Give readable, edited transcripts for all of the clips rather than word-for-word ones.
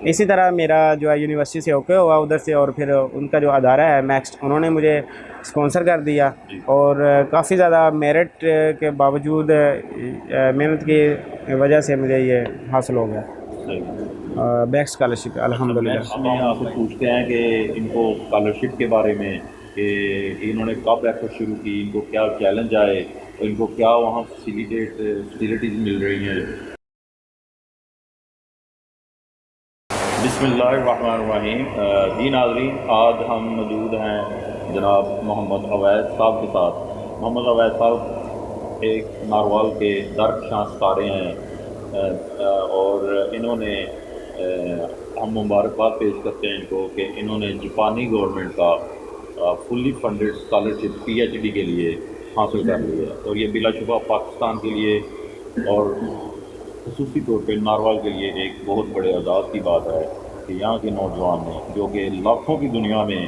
इसी तरह मेरा जो है यूनिवर्सिटी से होके हुआ उधर से, और फिर उनका जो अदारा है मैक्स, उन्होंने मुझे स्पॉन्सर कर दिया। जी। और काफ़ी ज़्यादा मेरिट के बावजूद मेहनत की वजह से मुझे ये हासिल हो गया, सही। बैक स्कॉलरशिप अच्छा, अल्हम्दुलिल्लाह। मैथ्स में आपसे पूछते हैं कि इनको स्कॉलरशिप के बारे में, कि इन्होंने कब एफर्ट शुरू की, इनको क्या चैलेंज आए और इनको क्या वहाँ फैसिलिटीज़ मिल रही हैं। बिस्मिल्लाहिर्रहमानिर्रहीम। जी नाज़रीन, आज हम मौजूद हैं जनाब मोहम्मद अवैस साहब के साथ। मोहम्मद अवैस साहब एक नारवाल के दरख्शां सितारे हैं, और इन्होंने हम मुबारकबाद पेश करते हैं इनको कि इन्होंने जापानी गवर्नमेंट का फुल्ली फंडेड स्कॉलरशिप पीएचडी के लिए हासिल कर ली है, और ये बिलाशुबा पाकिस्तान के लिए और खसूसी तौर पर नारवाल के लिए एक बहुत बड़े एजाज़ की बात है कि यहाँ के नौजवान ने, जो कि लाखों की दुनिया में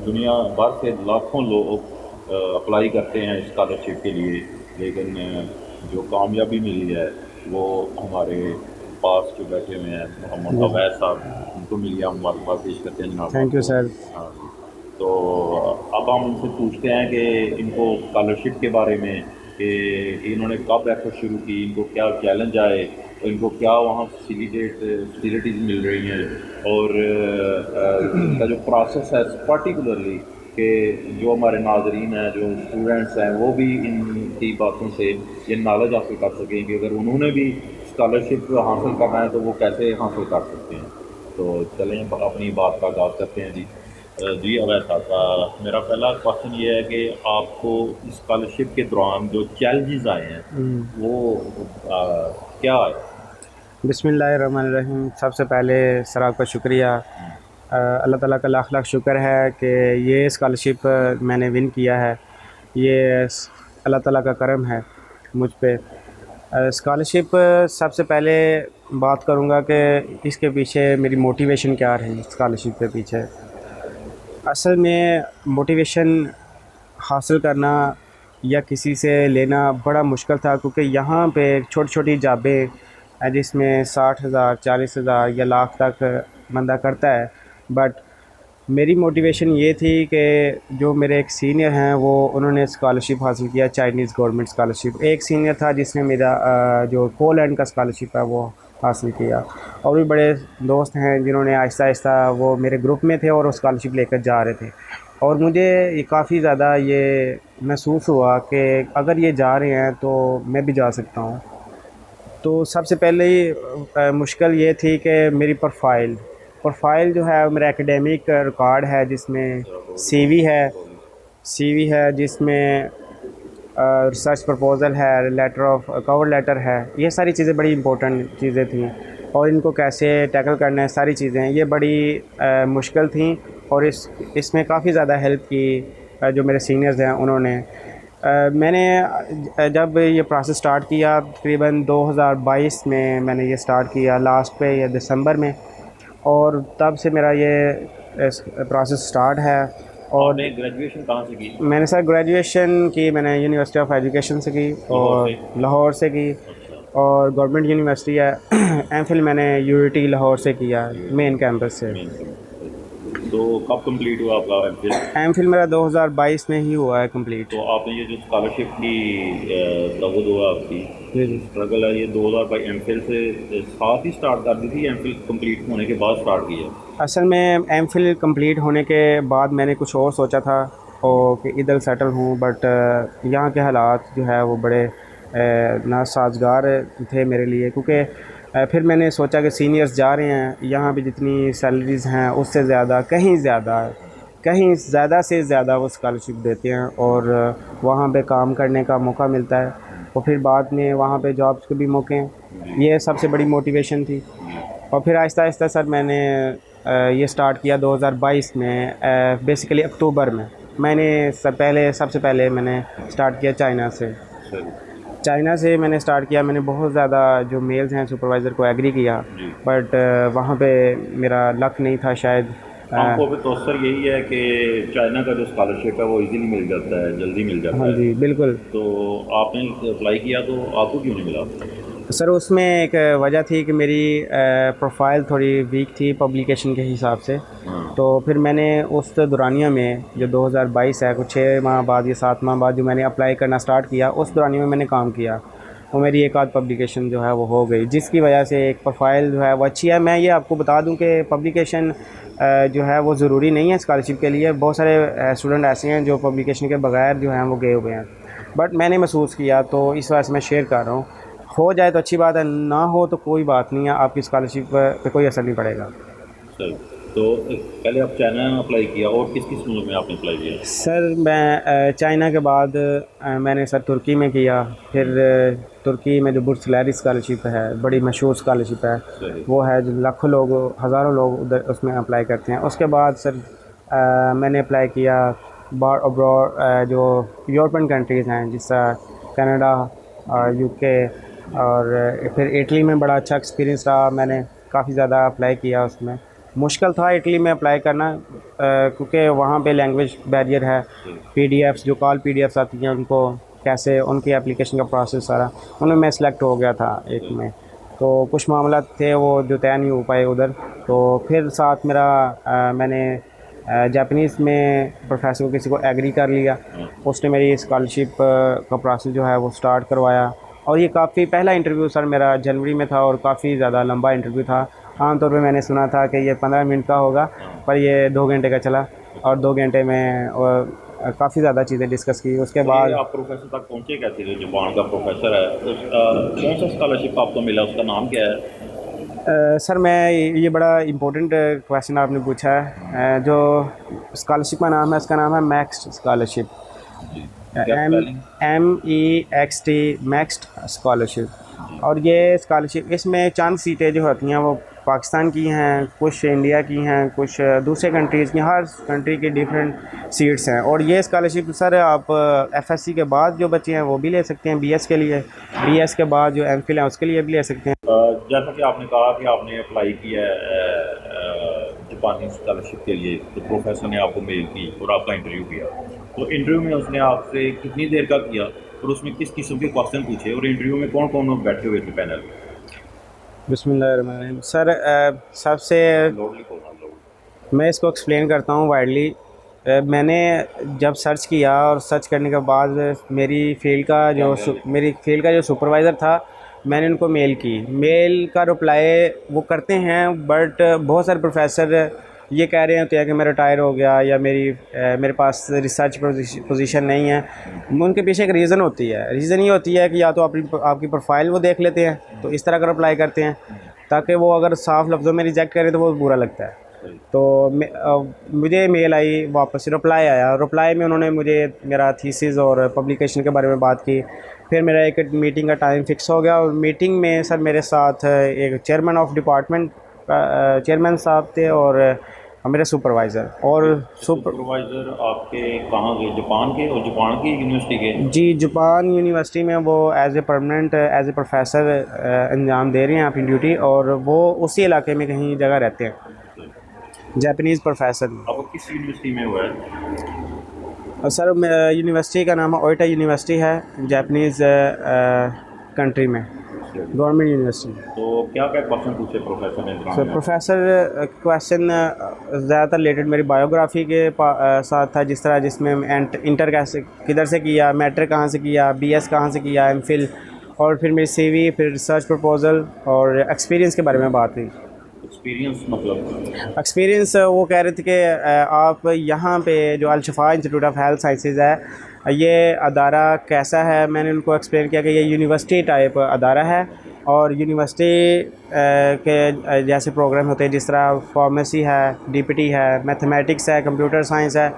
दुनिया भर से लाखों लोग अप्लाई करते हैं स्कॉलरशिप के लिए, लेकिन जो कामयाबी मिली है वो हमारे पास जो बैठे हुए हैं मोहम्मद जी, अवैस साहब, उनको मिली हम मुबारकबाद पेश करते हैं जनाब थैंक यू आपको। सर। हाँ जी। तो अब हम उनसे पूछते हैं कि इनको स्कॉलरशिप के बारे में, कि इन्होंने कब एफर्ट शुरू की, इनको क्या चैलेंज आए और इनको क्या वहाँ फैसिलिटीज़ मिल रही हैं, और इनका जो प्रोसेस है पर्टिकुलरली, कि जो हमारे नाजरीन हैं, जो स्टूडेंट्स हैं, वो भी इनकी बातों से ये नॉलेज हासिल कर सकें कि अगर उन्होंने भी स्कॉलरशिप हासिल करना है तो वो कैसे हासिल कर सकते हैं। तो चलें अपनी बात का आगाज़ करते हैं जी। जी अवैस साहब, मेरा पहला क्वेश्चन ये है कि आपको स्कॉलरशिप के दौरान जो चैलेंजेस आए हैं वो क्या आए? बिस्मिल्लाहिर्रहमानिर्रहीम। सबसे पहले सर आपका शुक्रिया। अल्लाह ताला का लाख लाख शुक्र है कि ये स्कॉलरशिप मैंने विन किया है। ये अल्लाह ताला का करम है मुझ पे। स्कॉलरशिप सबसे पहले बात करूँगा कि इसके पीछे मेरी मोटिवेशन क्या रही स्कॉलरशिप के पीछे। असल में मोटिवेशन हासिल करना या किसी से लेना बड़ा मुश्किल था, क्योंकि यहाँ पे छोटी छोटी जॉबें जिसमें 60,000 40,000 या लाख तक बंदा करता है। बट मेरी मोटिवेशन ये थी कि जो मेरे एक सीनियर हैं वो उन्होंने स्कॉलरशिप हासिल किया, चाइनीज़ गवर्नमेंट स्कॉलरशिप। एक सीनियर था जिसने मेरा जो पोलैंड का स्कॉलरशिप है वो हासिल किया। और भी बड़े दोस्त हैं जिन्होंने आहिस्ता आहिस्ता, वो मेरे ग्रुप में थे और वो स्कॉलरशिप लेकर जा रहे थे। और मुझे ये काफ़ी ज़्यादा ये महसूस हुआ कि अगर ये जा रहे हैं तो मैं भी जा सकता हूँ। तो सबसे पहले ही मुश्किल ये थी कि मेरी प्रोफ़ाइल जो है, मेरा एकेडमिक रिकॉर्ड है जिसमें सीवी है सीवी है जिसमें रिसर्च प्रपोज़ल है, लेटर ऑफ कवर लेटर है। ये सारी चीज़ें बड़ी इम्पोर्टेंट चीज़ें थी, और इनको कैसे टैकल करना है, सारी चीज़ें ये बड़ी मुश्किल थी। और इसमें काफ़ी ज़्यादा हेल्प की जो मेरे सीनियर्स हैं उन्होंने। मैंने जब ये प्रोसेस स्टार्ट किया तकरीबन 2022 में मैंने ये स्टार्ट किया, लास्ट पे या दिसंबर में। और तब से मेरा ये प्रोसेस स्टार्ट है। और आपने ग्रेजुएशन कहाँ से की? मैंने सर ग्रेजुएशन की, मैंने यूनिवर्सिटी ऑफ एजुकेशन से की लाहौर से? और लाहौर से की। अच्छा। और गवर्नमेंट यूनिवर्सिटी है। एमफिल मैंने यूनिटी लाहौर से किया, मेन यूएटी कैंपस से। मेन से। तो कब कंप्लीट हुआ आपका एमफिल? एमफिल मेरा 2022 में ही हुआ है कंप्लीट। तो आपने ये जो स्कॉलरशिप की तवद हुआ आपकी जी जी। स्ट्रगल है, ये 2000 बाई एमफिल से साथ ही स्टार्ट कर दी थी, एमफिल कंप्लीट होने के बाद स्टार्ट किया? असल में एमफिल कंप्लीट होने के बाद मैंने कुछ और सोचा था और कि इधर सेटल हूँ, बट यहाँ के हालात जो है वो बड़े नासाजगार थे मेरे लिए, क्योंकि फिर मैंने सोचा कि सीनियर्स जा रहे हैं, यहाँ भी जितनी सैलरीज़ हैं उससे ज़्यादा, कहीं ज़्यादा से ज़्यादा वो स्कॉलरशिप देते हैं, और वहाँ पे काम करने का मौका मिलता है, और फिर बाद में वहाँ पे जॉब्स के भी मौके हैं। जी। ये सबसे बड़ी मोटिवेशन थी। जी। और फिर आहिस्ता आहिस्ता सर मैंने ये स्टार्ट किया 2022 में, बेसिकली अक्टूबर में। सबसे पहले मैंने स्टार्ट किया चाइना से। चलिए। मैंने स्टार्ट किया, मैंने बहुत ज़्यादा जो मेल्स हैं सुपरवाइज़र को एग्री किया। जी। बट वहाँ पे मेरा लक नहीं था शायद। आंखों पे तो असर यही है कि चाइना का जो स्कॉलरशिप है वो इजीली मिल जाता है, जल्दी मिल हाँ जाता है। जी बिल्कुल। तो आपने अप्लाई किया तो आपको क्यों नहीं मिला? सर उसमें एक वजह थी कि मेरी प्रोफाइल थोड़ी वीक थी पब्लिकेशन के हिसाब से। हाँ। तो फिर मैंने उस दौरानिया में जो 2022 है, कुछ 6 माह बाद या 7 माह बाद जो मैंने अप्लाई करना स्टार्ट किया, उस दौरानिया में मैंने काम किया। वो मेरी एक आध पब्लिकेशन जो है वो हो गई, जिसकी वजह से एक प्रोफाइल जो है वो अच्छी है। मैं ये आपको बता दूं कि पब्लिकेशन जो है वो ज़रूरी नहीं है स्कॉलरशिप के लिए। बहुत सारे स्टूडेंट ऐसे हैं जो पब्लिकेशन के बगैर जो हैं वो गए हुए हैं, बट मैंने महसूस किया तो इस वजह से मैं शेयर कर रहा हूँ। हो जाए तो अच्छी बात है, ना हो तो कोई बात नहीं है, आपकी स्कॉलरशिप पे कोई असर नहीं पड़ेगा। सही। तो पहले आप चाइना में अप्लाई किया और किस किस मुल्क में आपने अप्लाई किया? सर मैं चाइना के बाद मैंने सर तुर्की में किया। फिर तुर्की में जो बुर्ज खिलाड़ी स्कॉलरशिप है, बड़ी मशहूर स्कॉलरशिप है, सही। वो है जो लाखों लोग, हज़ारों लोग उधर उसमें अप्लाई करते हैं। उसके बाद सर मैंने अप्लाई किया बार अब्रॉड, जो यूरोपियन कंट्रीज़ हैं, जिस कनाडा और यूके, और फिर इटली में बड़ा अच्छा एक्सपीरियंस रहा। मैंने काफ़ी ज़्यादा अप्लाई किया उसमें। मुश्किल था इटली में अप्लाई करना, क्योंकि वहाँ पे लैंग्वेज बैरियर है। पीडीएफ्स, जो कॉल पीडीएफ्स आती हैं, उनको कैसे, उनकी एप्लीकेशन का प्रोसेस सारा, उनमें मैं सिलेक्ट हो गया था एक में। तो कुछ मामला थे वो जो तय नहीं हो पाए उधर। तो फिर साथ मेरा मैंने जापानीज़ में प्रोफेसर को किसी को एग्री कर लिया, उसने मेरी स्कॉलरशिप का प्रोसेस जो है वो स्टार्ट करवाया। और ये काफ़ी पहला इंटरव्यू सर मेरा जनवरी में था, और काफ़ी ज़्यादा लंबा इंटरव्यू था। आमतौर पे मैंने सुना था कि ये 15 मिनट का होगा, पर ये 2 घंटे का चला, और 2 घंटे में काफ़ी ज़्यादा चीज़ें डिस्कस की। उसके तो बाद ये आप प्रोफेसर तक पहुँचे कैसे? जो जापान का प्रोफेसर है उसका कौन सा स्कॉलरशिप आपको मिला, उसका नाम क्या है? सर मैं ये बड़ा इम्पोर्टेंट क्वेश्चन आपने पूछा है। जो स्कॉलरशिप का नाम है, उसका नाम है मैक्स स्कॉलरशिप। जी। क्या एम स्पेलिंग? MEXT, MEXT scholarship. और ये स्कॉलरशिप, इसमें चंद सीटें जो होती हैं वो पाकिस्तान की हैं, कुछ इंडिया की हैं, कुछ दूसरे कंट्रीज़ की, हर कंट्री की डिफरेंट सीट्स हैं। और ये स्कॉलरशिप सर आप FSC के बाद जो बच्चे हैं वो भी ले सकते हैं, BS के लिए, BS के बाद जो MPhil है उसके लिए भी ले सकते हैं। जैसा कि आपने कहा कि आपने अप्लाई किया है जापानी स्कॉलरशिप के लिए, तो प्रोफेसर ने आपको मेल की और आपका इंटरव्यू किया। तो इंटरव्यू में उसने आपसे कितनी देर का किया और उसमें किस किस्म के क्वेश्चन पूछे, और इंटरव्यू में कौन कौन लोग बैठे हुए थे पैनल में? बिस्मिल्लाहिर्रहमानिर्रहीम। सर सबसे लोडली बोलना लोग। मैं इसको एक्सप्लेन करता हूँ वाइडली। मैंने जब सर्च किया, और सर्च करने के बाद मेरी फील्ड का जो सुपरवाइज़र था, मैंने उनको मेल की। मेल का रिप्लाई वो करते हैं, बट बहुत सारे प्रोफेसर ये कह रहे होते हैं कि मैं रिटायर हो गया, या मेरे पास रिसर्च पोजीशन नहीं है। उनके पीछे एक रीज़न होती है। रीज़न ये होती है कि या तो आपकी प्रोफाइल वो देख लेते हैं, तो इस तरह का रिप्लाई करते हैं, ताकि वो अगर साफ लफ्ज़ों में रिजेक्ट करें तो वो बुरा लगता है। तो मुझे मेल आई, वापस रिप्लाई आया। रिप्लाई में उन्होंने मुझे मेरा थीसिस और पब्लिकेशन के बारे में बात की। फिर मेरा एक मीटिंग का टाइम फिक्स हो गया, और मीटिंग में सर मेरे साथ एक चेयरमैन ऑफ डिपार्टमेंट चेयरमैन साहब थे, और मेरे सुपरवाइज़र। और सुपरवाइज़र आपके कहाँ के? जापान के? और जापान की यूनिवर्सिटी के? जी, जापान यूनिवर्सिटी में वो as a permanent, as a professor अंजाम दे रहे हैं अपनी ड्यूटी, और वो उसी इलाके में कहीं जगह रहते हैं, जापानीज़ प्रोफेसर। आपको किस यूनिवर्सिटी में हुआ है? सर यूनिवर्सिटी का नाम ओइटा यूनिवर्सिटी है, जापानीज़ कंट्री में, गवर्नमेंट यूनिवर्सिटी। तो क्या क्या क्वेश्चन पूछे प्रोफेसर ने एग्जाम सर में? प्रोफेसर क्वेश्चन ज़्यादातर रिलेटेड मेरी बायोग्राफी के साथ था, जिसमें इंटर कैसे, किधर से किया, मैट्रिक कहाँ से किया, BS कहाँ से किया, MPhil, और फिर मेरी CV, फिर रिसर्च प्रपोजल और एक्सपीरियंस के बारे में बात हुई। एक्सपीरियंस मतलब? एक्सपीरियंस वो कह रहे थे कि आप यहाँ पे जो अल-शिफा इंस्टीट्यूट ऑफ हेल्थ साइंसेज है, ये अदारा कैसा है। मैंने उनको एक्सप्लेन किया कि ये यूनिवर्सिटी टाइप अदारा है, और यूनिवर्सिटी के जैसे प्रोग्राम होते हैं, जिस तरह फार्मेसी है, DPT है, मैथमेटिक्स है, कंप्यूटर साइंस है,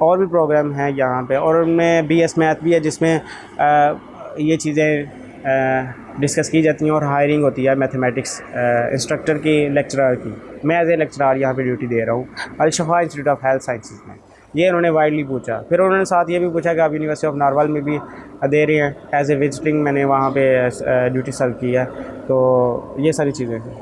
और भी प्रोग्राम हैं यहाँ पे। और उनमें BS मैथ भी है, जिसमें ये चीज़ें डिस्कस की जाती हैं, और हायरिंग होती है मैथमेटिक्स इंस्ट्रक्टर की, लेक्चरर की। मैं एज ए लेक्चरर यहाँ पे ड्यूटी दे रहा हूँ अल-शिफा इंस्टीट्यूट ऑफ हेल्थ साइंसेज में। ये उन्होंने वाइडली पूछा। फिर उन्होंने साथ ये भी पूछा कि आप यूनिवर्सिटी ऑफ नारवाल में भी दे रहे हैं, एज ए विजिटिंग मैंने वहाँ पे ड्यूटी सर्व की है। तो ये सारी चीज़ें हैं।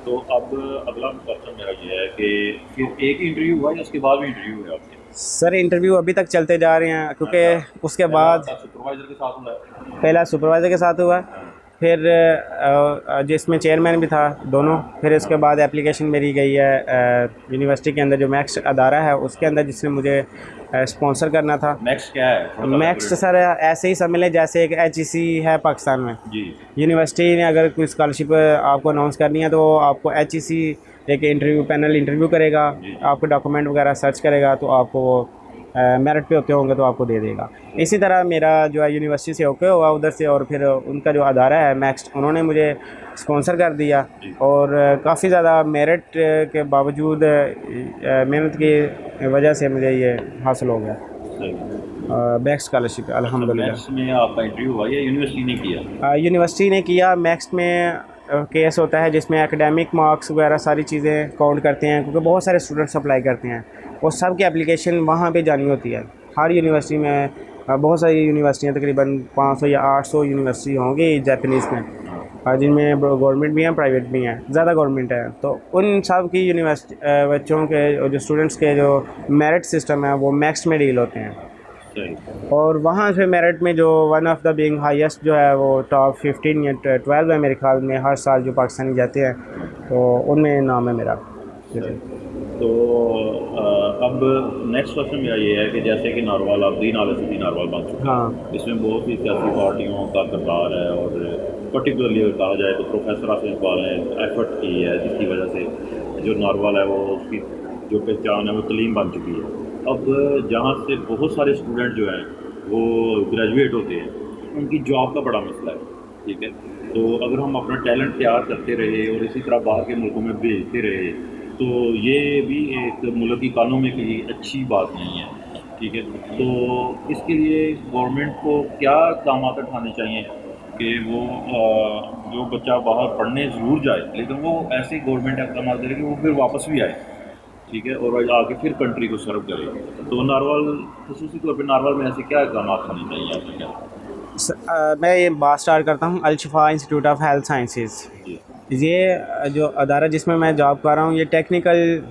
तो अब अगला क्वेश्चन मेरा ये है कि फिर एक इंटरव्यू हुआ या उसके बाद भी इंटरव्यू है आपके? सर इंटरव्यू अभी तक चलते जा रहे हैं, क्योंकि उसके बाद सुपरवाइजर के साथ हुआ है? पहला सुपरवाइज़र के साथ हुआ, फिर जिसमें चेयरमैन भी था, दोनों। फिर इसके बाद एप्लीकेशन मेरी गई है यूनिवर्सिटी के अंदर, जो मैक्स अदारा है उसके अंदर, जिसने मुझे स्पॉन्सर करना था। मैक्स क्या है, थोड़ा सा मैक्स elaborate- सर ऐसे ही समझ लें जैसे एक HEC है पाकिस्तान में। जी यूनिवर्सिटी ने अगर कोई स्कॉलरशिप आपको अनाउंस करनी है तो आपको HEC एक इंटरव्यू पैनल इंटरव्यू करेगा, जी। आपके डॉक्यूमेंट वगैरह सर्च करेगा, तो आपको वो मेरिट पे होते होंगे तो आपको दे देगा। इसी तरह मेरा जो है यूनिवर्सिटी से ओके हुआ उधर से, और फिर उनका जो अदारा है मैक्स, उन्होंने मुझे स्पॉन्सर कर दिया। और काफ़ी ज़्यादा मेरिट के बावजूद मेहनत की वजह से मुझे ये हासिल हो गया, सही। मैक्स स्कॉलरशिप अल्हम्दुलिल्लाह। मैक्स में आपका इंटरव्यू हुआ या यूनिवर्सिटी ने किया? यूनिवर्सिटी ने किया। मैक्स में केस होता है जिसमें एकेडमिक मार्क्स वगैरह सारी चीज़ें काउंट करते हैं, क्योंकि बहुत सारे स्टूडेंट्स अप्लाई करते हैं और सब की एप्लीकेशन वहाँ पे जानी होती है। हर यूनिवर्सिटी में बहुत सारी यूनिवर्सिटियाँ, तकरीबन 500 या 800 यूनिवर्सिटी होंगी जापानीज़ में, जिनमें गवर्नमेंट भी हैं, प्राइवेट भी हैं, ज़्यादा गवर्नमेंट है। तो उन सब की यूनिवर्सिटी बच्चों के जो स्टूडेंट्स के जो मेरिट सिस्टम है वो मैक्स में डील होते हैं। सही। और वहाँ से मेरिट में जो one of the being highest जो है वो टॉप 15 या 12 है मेरे ख्याल में, हर साल जो पाकिस्तानी जाते हैं, तो उनमें नाम है मेरा। तो अब नेक्स्ट क्वेश्चन मेरा ये है कि जैसे कि नारवाल, आप दीन आल सिटी नारवाल बन चुके हैं, हाँ इसमें बहुत सी सियासी पार्टियों का किरदार है, और पर्टिकुलरली अगर कहा जाए तो प्रोफेसर आसिफ इकबाल ने एफर्ट की है, जिसकी वजह से जो नारवाल है वो उसकी जो पहचान है वो तलीम बन चुकी है। अब जहाँ से बहुत सारे स्टूडेंट जो हैं वो ग्रेजुएट होते हैं, उनकी जॉब का बड़ा मसला है, ठीक है। तो अगर हम अपना टैलेंट तैयार करते रहे और इसी तरह बाहर के मुल्कों में भेजते रहे, तो ये भी एक मुल्क की इकानमी के लिए अच्छी बात नहीं है, ठीक है। तो इसके लिए गवर्नमेंट को क्या इक़दाम उठाने चाहिए कि वो जो बच्चा बाहर पढ़ने ज़रूर जाए, लेकिन वो ऐसे गवर्नमेंट इक़दाम करे कि वो फिर वापस भी आए, ठीक है, और आगे फिर कंट्री को सर्व करे। तो नारवाल, खसूसी तौर पे नारवाल में ऐसे क्या इक़दाम होने चाहिए आपके क्या? मैं ये बात स्टार्ट करता हूँ अल शिफा इंस्टीट्यूट ऑफ हेल्थ साइंसेज। जी ये जो अदारा जिसमें मैं जॉब कर रहा हूँ, ये टेक्निकल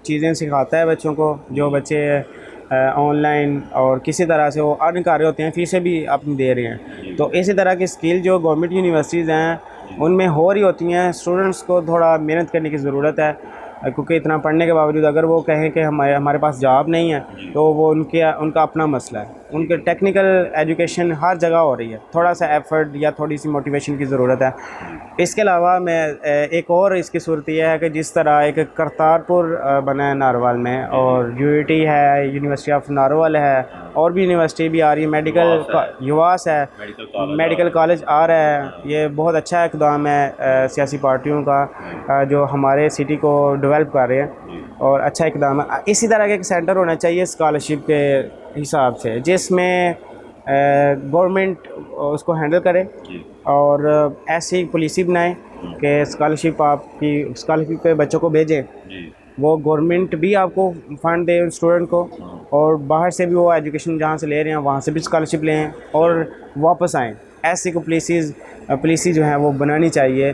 चीज़ें सिखाता है बच्चों को। जो बच्चे ऑनलाइन और किसी तरह से वो अर्न कर रहे होते हैं, फीसें भी अपनी दे रहे हैं, तो इसी तरह की स्किल जो गवर्नमेंट यूनिवर्सिटीज़ हैं उनमें हो रही होती हैं। स्टूडेंट्स को थोड़ा मेहनत करने की ज़रूरत है, क्योंकि इतना पढ़ने के बावजूद अगर वो कहें कि हमारे पास जॉब नहीं है, तो वो उनका अपना मसला है। उनके टेक्निकल एजुकेशन हर जगह हो रही है, थोड़ा सा एफ़र्ट या थोड़ी सी मोटिवेशन की ज़रूरत है। इसके अलावा मैं एक और इसकी सूरत यह है कि जिस तरह एक करतारपुर बना है नारवाल में, और UIT है, यूनिवर्सिटी ऑफ नारवाल है, और भी यूनिवर्सिटी भी आ रही है, युवास है, मेडिकल कॉलेज आ रहा है। ये बहुत अच्छा इक़दाम है सियासी पार्टियों का, जो हमारे सिटी को डेवलप कर रहे हैं, और अच्छा इक़दाम है। इसी तरह का एक सेंटर होना चाहिए स्कॉलरशिप के हिसाब से, जिसमें गवर्नमेंट उसको हैंडल करे, और ऐसी पॉलिसी बनाए कि स्कॉलरशिप पे बच्चों को भेजें, वो गवर्नमेंट भी आपको फ़ंड दे स्टूडेंट को, और बाहर से भी वो एजुकेशन जहाँ से ले रहे हैं वहाँ से भी स्कॉलरशिप लें और वापस आएँ। ऐसी को पॉलिसी जो है वो बनानी चाहिए।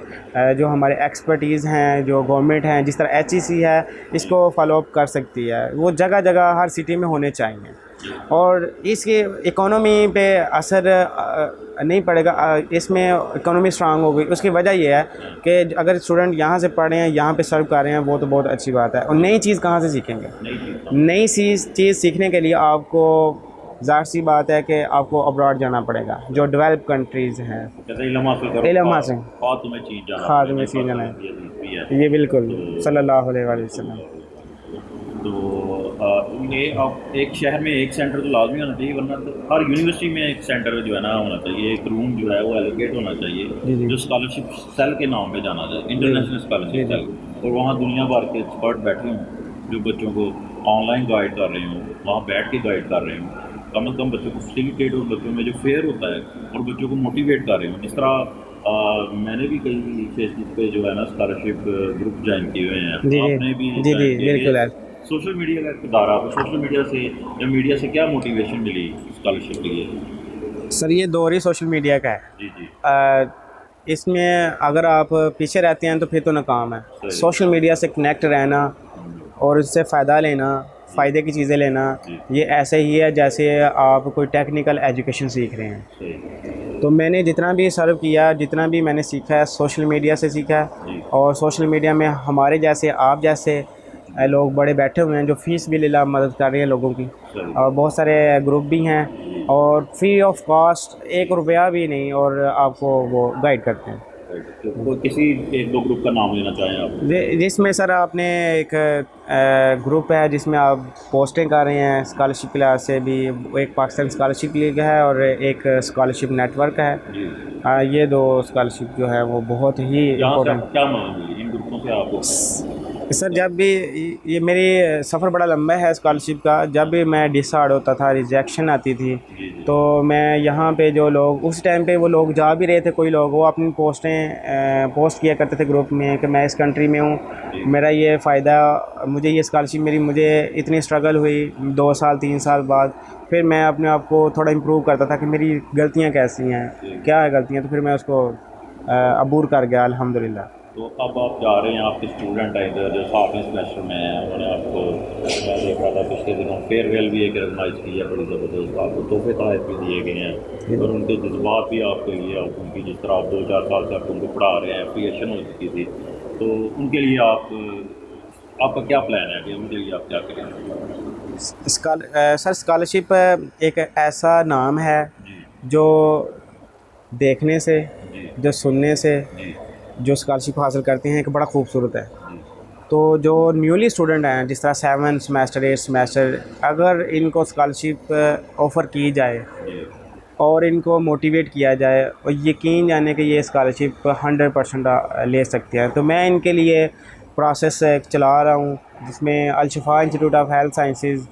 जो हमारे एक्सपर्टीज़ हैं, जो गवर्नमेंट हैं, जिस तरह HEC है, इसको फॉलोअप कर सकती है, वो जगह जगह हर सिटी में होने चाहिए। और इसके इकोनॉमी पे असर नहीं पड़ेगा, इसमें इकोनॉमी स्ट्रांग हो गई। उसकी वजह यह है कि अगर स्टूडेंट यहाँ से पढ़ रहे हैं, यहाँ पे सर्व कर रहे हैं, वो तो बहुत अच्छी बात है। और नई चीज़ कहाँ से सीखेंगे? नई चीज़ सीखने के लिए आपको ज़ाहिर सी बात है कि आपको अब्रॉड जाना पड़ेगा, जो डेवलप कंट्रीज़ हैं। इल्म हासिल खाद में चीज़ जाना है, ये बिल्कुल सल्लल्लाहु अलैहि वसल्लम। तो ये अब एक शहर में एक सेंटर तो लाजमी होना चाहिए, वरना तो हर यूनिवर्सिटी में एक सेंटर जो है ना होना चाहिए, एक रूम जो है वो एलोकेट होना चाहिए, जो स्कॉलरशिप सेल के नाम पे जाना जाए, इंटरनेशनल स्कॉलरशिप सेल, और वहाँ दुनिया भर के एक्सपर्ट बैठे हों जो बच्चों को ऑनलाइन गाइड कर रहे हों, वहाँ बैठ के गाइड कर रहे हों, कम से कम बच्चों को फैसिलिटेट और बच्चों में जो फेयर होता है और बच्चों को मोटिवेट कर रहे हों। इस तरह मैंने भी कई फेसबुक पे जो है ना स्कॉलरशिप ग्रुप ज्वाइन किए हुए हैं, आपने भी बिल्कुल। सोशल मीडिया का इक़्तिदार, आपको सोशल मीडिया से या मीडिया से क्या मोटिवेशन मिली स्कॉलरशिप के लिए? सर ये दौर ही सोशल मीडिया का है। जी इसमें अगर आप पीछे रहते हैं तो फिर तो नाकाम है। सोशल मीडिया से कनेक्ट रहना और उससे फ़ायदा लेना, फ़ायदे की चीज़ें लेना, ये ऐसे ही है जैसे आप कोई टेक्निकल एजुकेशन सीख रहे हैं। तो मैंने जितना भी सर्व किया, जितना भी मैंने सीखा है सोशल मीडिया से सीखा है। जी और सोशल मीडिया में हमारे जैसे, आप जैसे लोग बड़े बैठे हुए हैं जो फ़ीस भी ले मदद कर रहे हैं लोगों की। सही और बहुत सारे ग्रुप भी हैं और फ्री ऑफ कॉस्ट, 1 रुपया भी नहीं, और आपको वो गाइड करते हैं। तो कोई किसी एक दो ग्रुप का नाम लेना चाहें आप? जिसमें सर आपने एक ग्रुप है जिसमें आप पोस्टिंग कर रहे हैं स्कॉलरशिप के लिहाज से भी। एक पाकिस्तान स्कॉलरशिप लीग है और एक स्कॉलरशिप नेटवर्क है। जी ये दो स्कॉलरशिप जो है वो बहुत ही यहाँ से इम्पोर्टेंट। आप क्या मांग मिली इन ग्रुपों से आपको? सर जब भी ये मेरी सफ़र बड़ा लंबा है स्कॉलरशिप का, जब भी मैं डिसऑर्ड होता था, रिजेक्शन आती थी, जी जी तो मैं यहाँ पे जो लोग उस टाइम पे वो लोग जा भी रहे थे, कोई लोग वो अपनी पोस्टें पोस्ट किया करते थे ग्रुप में कि मैं इस कंट्री में हूँ, जी मेरा ये फ़ायदा, मुझे ये स्कॉलरशिप मेरी, मुझे इतनी स्ट्रगल हुई 2 साल 3 साल बाद। फिर मैं अपने आप को थोड़ा इम्प्रूव करता था कि मेरी गलतियाँ कैसी हैं, जी। क्या है गलतियाँ, तो फिर मैं उसको अबूर कर गया अल्हम्दुलिल्लाह। तो अब आप जा रहे हैं, आपके स्टूडेंट हैं इधर जो 7वें सेमेस्टर में हैं, उन्होंने आपको, मैं देख रहा था पिछले दिनों फेयरवेल भी एक ऑर्गेनाइज की है बड़ी ज़बरदस्त, आपको तोहफे तहत भी दिए गए हैं और उनके जज्बात भी आपके लिए, आप उनकी जिस तरह आप 2-4 साल से आप उनको पढ़ा रहे हैं, एप्लीकेशन हो चुकी थी, तो उनके लिए आप, आपका क्या प्लान है कि उनके लिए आप क्या करेंगे? सर स्कॉलरशिप एक ऐसा नाम है जी जो देखने से, जी जो सुनने से, जी जो स्कॉलरशिप हासिल करते हैं, एक बड़ा खूबसूरत है। जी तो जो न्यूली स्टूडेंट हैं, जिस तरह 7 सेमेस्टर 8 सेमेस्टर, अगर इनको स्कॉलरशिप ऑफ़र की जाए जी और इनको मोटिवेट किया जाए और यकीन जाने कि ये स्कॉलरशिप 100% ले सकते हैं, तो मैं इनके लिए प्रोसेस चला रहा हूँ जिसमें Al-Shifa institute of health sciences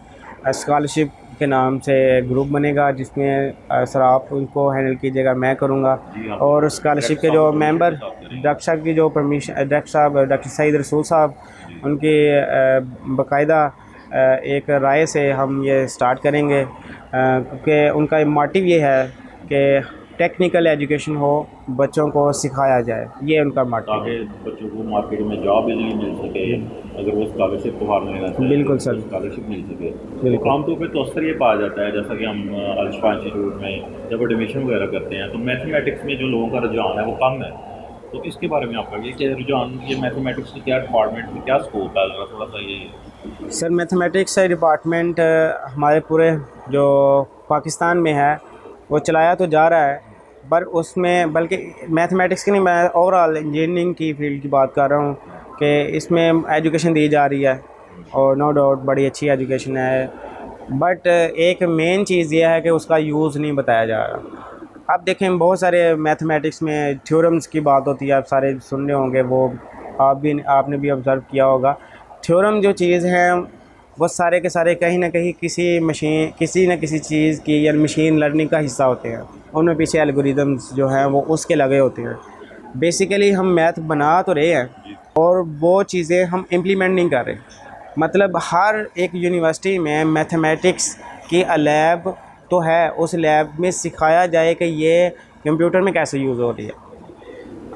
scholarship के नाम से ग्रुप बनेगा, जिसमें सर आप उनको हैंडल कीजिएगा, मैं करूँगा। जी आप और स्कॉलरशिप के डायरेक्टर जो साहब को मेंबर, के साथ करेंगे। डॉक्टर साहब की जो परमिशन, डॉक्टर साहब डॉक्टर सईद रसूल साहब, जी उनकी बाकायदा एक राय से हम ये स्टार्ट करेंगे, क्योंकि उनका मोटिव ये है कि टेक्निकल एजुकेशन हो, बच्चों को सिखाया जाए, ये उनका मोटिव ताकि है। बच्चों को मार्केट में जॉब इजीली मिल सके, अगर वो स्कॉलरशिप को हार लेना चाहें तो बिल्कुल उनको सर, स्कॉलरशिप मिल सके। तो बिल्कुल। आमतौर पे तो अक्सर ये पाया जाता है, जैसा कि हम अल-शिफा इंस्टीट्यूट में जब एडमिशन वगैरह करते हैं तो मैथमेटिक्स में जो लोगों का रुझान है वो कम है, तो इसके बारे में आपका ये रुझान, ये मैथमेटिक्स की क्या डिपार्टमेंट में क्या स्कोप है, ज़रा थोड़ा सा ये? सर मैथमेटिक्स का डिपार्टमेंट हमारे पूरे जो पाकिस्तान में है वो चलाया तो जा रहा है, पर उसमें बल्कि मैथमेटिक्स की नहीं, मैं ओवरऑल इंजीनियरिंग की फील्ड की बात कर रहा हूँ कि इसमें एजुकेशन दी जा रही है और नो डाउट बड़ी अच्छी एजुकेशन है, बट एक मेन चीज़ ये है कि उसका यूज़ नहीं बताया जा रहा। आप देखें बहुत सारे मैथमेटिक्स में थ्योरम्स की बात होती है, आप सारे सुन रहे होंगे, वो आपने भी ऑब्ज़र्व किया होगा। थ्योरम जो चीज़ है वो सारे के सारे कहीं ना कहीं किसी न किसी चीज़ की या मशीन लर्निंग का हिस्सा होते हैं, उनमें पीछे एल्गोरिदम्स जो हैं वो उसके लगे होते हैं। बेसिकली हम मैथ बना तो रहे हैं और वो चीज़ें हम इम्प्लीमेंट नहीं कर रहे। मतलब हर एक यूनिवर्सिटी में मैथमेटिक्स की लैब तो है, उस लैब में सिखाया जाए कि ये कंप्यूटर में कैसे यूज़ हो रही है।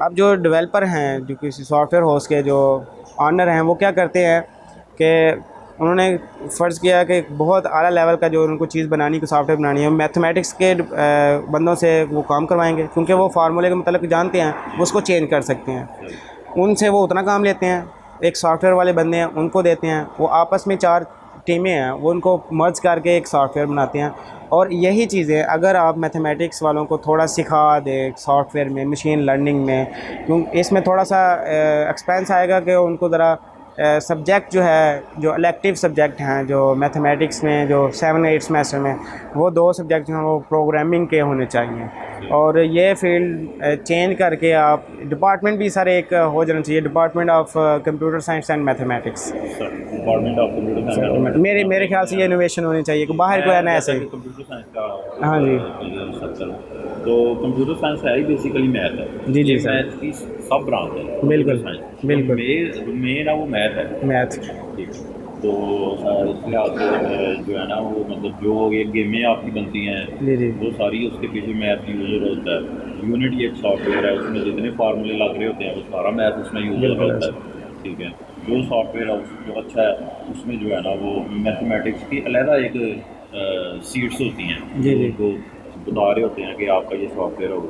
अब जो डेवलपर हैं, जो किसी सॉफ्टवेयर हाउस के जो ऑनर हैं, वो क्या करते हैं कि उन्होंने फ़र्ज़ किया कि बहुत आला लेवल का जो उनको चीज़ बनानी, को सॉफ्टवेयर बनानी है, मैथमेटिक्स के बंदों से वो काम करवाएंगे, क्योंकि वो फार्मूले के मतलब जानते हैं, वो उसको चेंज कर सकते हैं। उनसे वो उतना काम लेते हैं, एक सॉफ्टवेयर वाले बंदे हैं उनको देते हैं, वो आपस में 4 टीमें हैं, वो उनको मर्ज करके एक सॉफ्टवेयर बनाते हैं। और यही चीज़ें अगर आप मैथमेटिक्स वालों को थोड़ा सिखा दें सॉफ्टवेयर में, मशीन लर्निंग में, क्यों इसमें थोड़ा सा एक्सपेंस आएगा कि उनको ज़रा सब्जेक्ट जो है, जो इलेक्टिव सब्जेक्ट हैं जो मैथमेटिक्स में, जो 7-8 सेमेस्टर में, वो 2 सब्जेक्ट जो हैं वो प्रोग्रामिंग के होने चाहिए। और ये फील्ड चेंज करके आप डिपार्टमेंट भी सारे एक हो जाना चाहिए, department of computer science and mathematics. Department of computer science, मेरे ख्याल से ये इनोवेशन होनी चाहिए कि बाहर कोई ना ऐसे। कंप्यूटर साइंस का हाँ जी, रिसर्चर हूँ, तो कंप्यूटर साइंस है ही बेसिकली मैथ है। जी जी ये सर, मैथ की सब ब्रांच है कंप्यूटर बिल्कुल साइंस, बिल्कुल। मेन है वो मैथ है। मैथ, ठीक है। तो इस लिहाज से जो है ना वो मतलब जो ये गेमें आपकी बनती हैं जी जी, वो सारी उसके पीछे मैथ यूज़र होता है। यूनिटी एक सॉफ्टवेयर है, उसमें जितने फार्मूले लग रहे होते हैं वो सारा मैथ उसमें यूज़र बिल्कुल होता ऐसे। है। ठीक है। जो सॉफ्टवेयर है जो अच्छा है उसमें जो है ना वो मैथमेटिक्स की अलहदा एक सीट्स होती हैं जी जो जी, उनको बता रहे होते हैं कि आपका ये सॉफ्टवेयर हाउस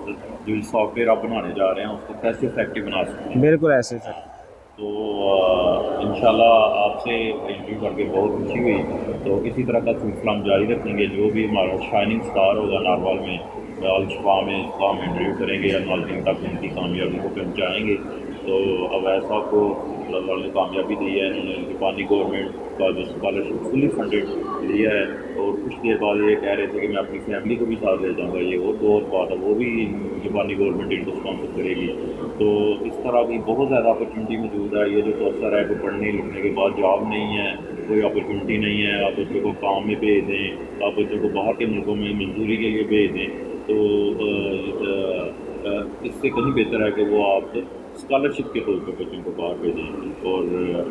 जो सॉफ्टवेयर आप बनाने जा रहे हैं उसको कैसे इफेक्टिव बना सकते हैं। बिल्कुल ऐसे सर। तो इंशाल्लाह आपसे इंटरव्यू करके बहुत खुशी हुई। तो इसी तरह का सिलसिला हम जारी रखेंगे। जो भी हमारा शाइनिंग स्टार होगा नारवाल में, अलशफा में, इसका हम इंटरव्यू करेंगे या नाज़रीन तक उनकी कामयाबी को पहुँचाएँगे। तो अवैस साहब को अल्लाह ताला ने कामयाबी दी है, इन्होंने जापानी गवर्नमेंट का जो स्कॉलरशिप फुली फंडेड लिया है। और कुछ देर बाद ये कह रहे थे कि मैं अपनी फैमिली को भी साथ ले जाऊँगा, ये और तो और बात है, वो भी जापानी गवर्नमेंट इनको स्पॉन्सर करेगी। तो इस तरह की बहुत ज़्यादा अपॉर्चुनिटी मौजूद है। ये जो तवसर है कि पढ़ने लिखने के बाद जॉब नहीं है, कोई अपॉर्चुनिटी नहीं है, आप बच्चों को काम में भेज दें, आप बच्चों को बाहर के मुल्कों में मजदूरी के लिए भेज दें। तो इससे कहीं बेहतर है कि वो आप स्कॉलरशिप के तौर पे बच्चों को बाहर भेजें और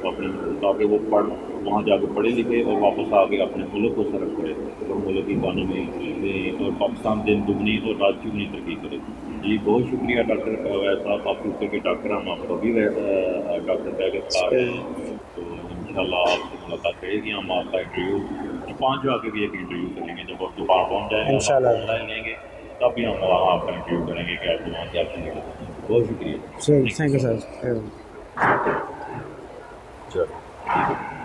अपने ताकि वो वहाँ जाकर पढ़े लिखे और वापस आके अपने मुल्क को सरफ करे और मुल्क की इकानमी और पाकिस्तान दिन दुगनी और रात चुगनी तरक्की करे। जी बहुत शुक्रिया डॉक्टर अवैस साहब, आप फ्यूचर के डॉक्टर, हम आपको भी डॉक्टर कह के बता रहे हैं। तो इंशाल्लाह आपसे मुलाकात रहेगी। हम आपका इंटरव्यू जापान जाके भी एक इंटरव्यू करेंगे। जब आप जापान पहुँच जाएंगे हम आपको इंशाल्लाह। ऑनलाइन लेंगे, तब भी हम वहाँ आपका इंटरव्यू करेंगे कि आपको वहाँ क्या चीज़ें करते हैं। बहुत शुक्रिया। ठीक, thank thank you you so sir. Much. चलो ठीक है।